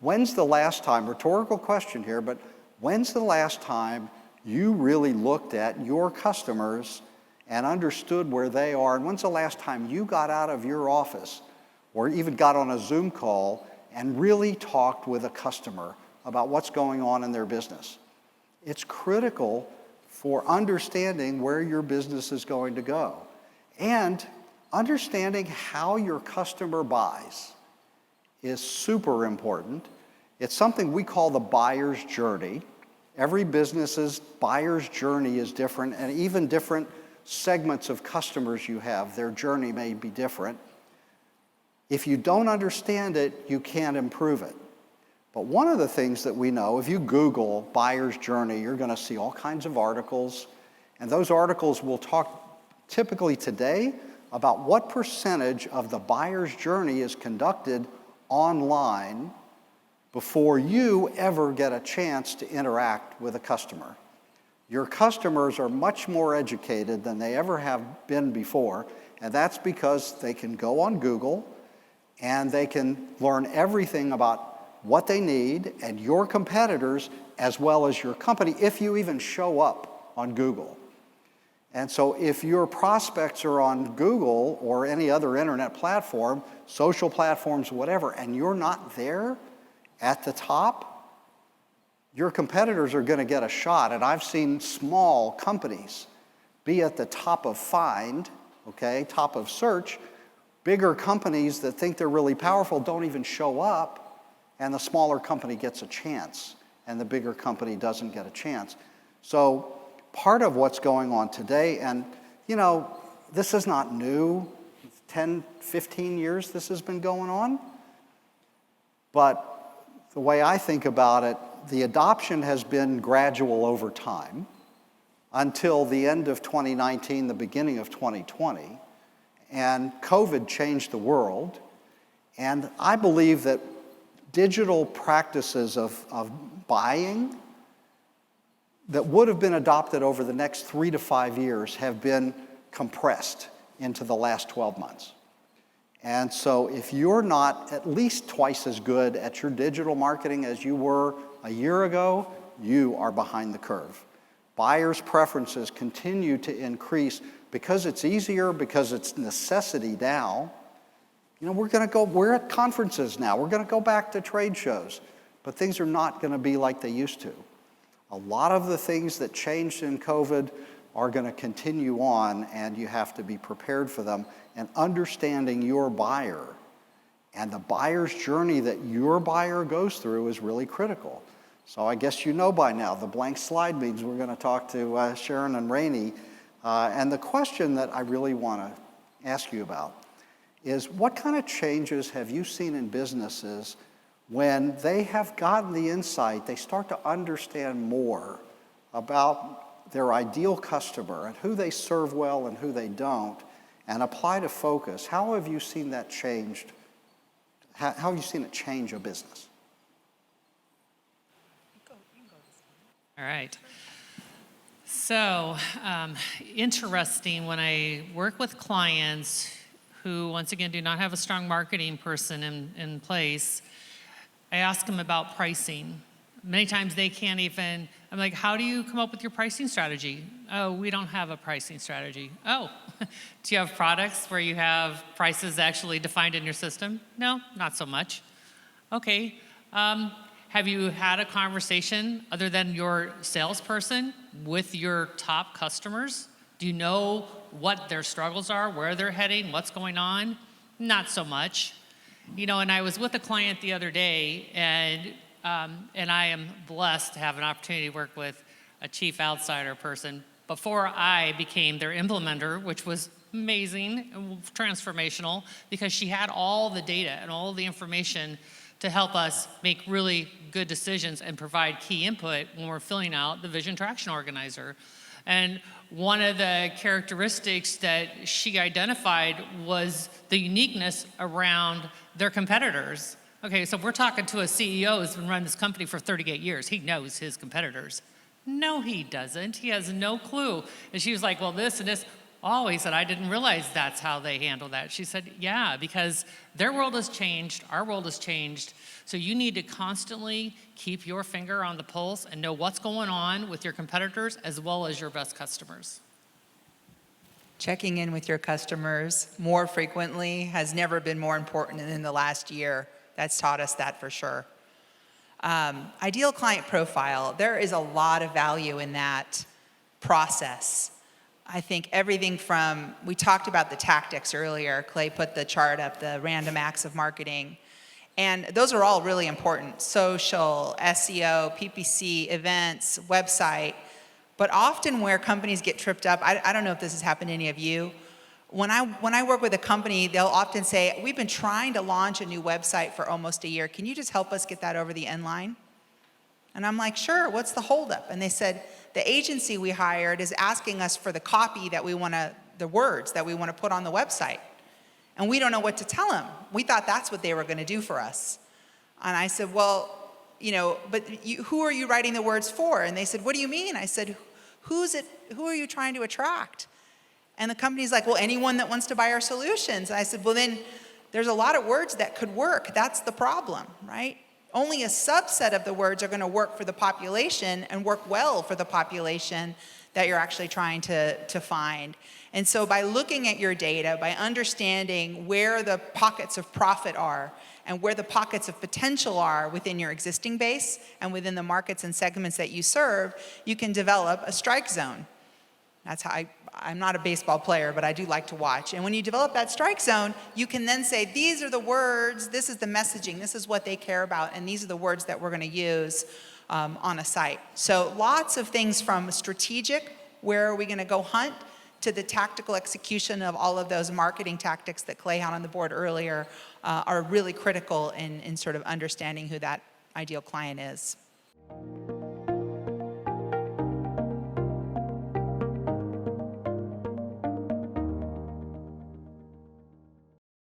when's the last time, rhetorical question here, but when's the last time you really looked at your customers and understood where they are? And when's the last time you got out of your office or even got on a Zoom call and really talked with a customer about what's going on in their business? It's critical for understanding where your business is going to go and understanding how your customer buys is super important. It's something we call the buyer's journey. Every business's buyer's journey is different, and even different segments of customers you have, their journey may be different. If you don't understand it, you can't improve it. But one of the things that we know, if you Google buyer's journey, you're going to see all kinds of articles, and those articles will talk typically today about what percentage of the buyer's journey is conducted online before you ever get a chance to interact with a customer. Your customers are much more educated than they ever have been before, and that's because they can go on Google and they can learn everything about what they need and your competitors as well as your company if you even show up on Google. And so if your prospects are on Google or any other internet platform, social platforms, whatever, and you're not there at the top, your competitors are going to get a shot. And I've seen small companies be at the top of find, okay, top of search. Bigger companies that think they're really powerful don't even show up, and the smaller company gets a chance, and the bigger company doesn't get a chance. So part of what's going on today, and you know, this is not new, 10, 15 years this has been going on, but the way I think about it, the adoption has been gradual over time until the end of 2019, the beginning of 2020, and COVID changed the world, and I believe that digital practices of buying that would have been adopted over the next 3 to 5 years have been compressed into the last 12 months. And so if you're not at least twice as good at your digital marketing as you were a year ago, you are behind the curve. Buyers' preferences continue to increase because it's easier, because it's necessity now. You know, we're at conferences now. We're going to go back to trade shows, but things are not going to be like they used to. A lot of the things that changed in COVID are going to continue on, and you have to be prepared for them. And understanding your buyer and the buyer's journey that your buyer goes through is really critical. So I guess you know by now, the blank slide means we're going to talk to Sharon and Rainey. And the question that I really want to ask you about is, what kind of changes have you seen in businesses when they have gotten the insight, they start to understand more about their ideal customer and who they serve well and who they don't, and apply to focus? How have you seen that changed? How have you seen it change a business? All right. So, interesting, when I work with clients who, once again, do not have a strong marketing person in place, I ask them about pricing. Many times they can't even, I'm like, how do you come up with your pricing strategy? Oh, we don't have a pricing strategy. Oh, do you have products where you have prices actually defined in your system? No, not so much. Okay, have you had a conversation other than your salesperson with your top customers? Do you know what their struggles are, where they're heading, what's going on? Not so much. You know, and I was with a client the other day, and I am blessed to have an opportunity to work with a chief outsider person before I became their implementer, which was amazing and transformational, because she had all the data and all the information to help us make really good decisions and provide key input when we're filling out the Vision Traction Organizer. And one of the characteristics that she identified was the uniqueness around their competitors. Okay, so we're talking to a CEO who's been running this company for 38 years. He knows his competitors. No, he doesn't. He has no clue. And she was like, well, this and this. "Oh," he said, "I didn't realize that's how they handle that." She said, "Yeah, because their world has changed, our world has changed, so you need to constantly keep your finger on the pulse and know what's going on with your competitors as well as your best customers." Checking in with your customers more frequently has never been more important than in the last year. That's taught us that for sure. Ideal client profile, there is a lot of value in that process. I think everything from, we talked about the tactics earlier. Clay put the chart up, the random acts of marketing. And those are all really important. Social, SEO, PPC, events, website. But often where companies get tripped up, I don't know if this has happened to any of you. When I work with a company, they'll often say, "We've been trying to launch a new website for almost a year. Can you just help us get that over the end line?" And I'm like, "Sure, what's the holdup?" And they said, "The agency we hired is asking us for the copy that we want to, the words that we want to put on the website. And we don't know what to tell them. We thought that's what they were going to do for us." And I said, "Well, but who are you writing the words for?" And they said, "What do you mean?" I said, who are you trying to attract?" And the company's like, "Well, anyone that wants to buy our solutions." And I said, "Well, then there's a lot of words that could work. That's the problem, right? Only a subset of the words are going to work for the population and work well for the population that you're actually trying to find." And so by looking at your data, by understanding where the pockets of profit are and where the pockets of potential are within your existing base and within the markets and segments that you serve, you can develop a strike zone. That's how I'm not a baseball player, but I do like to watch. And when you develop that strike zone, you can then say, these are the words, this is the messaging, this is what they care about, and these are the words that we're going to use on a site. So lots of things from strategic, where are we going to go hunt, to the tactical execution of all of those marketing tactics that Clay had on the board earlier are really critical in sort of understanding who that ideal client is.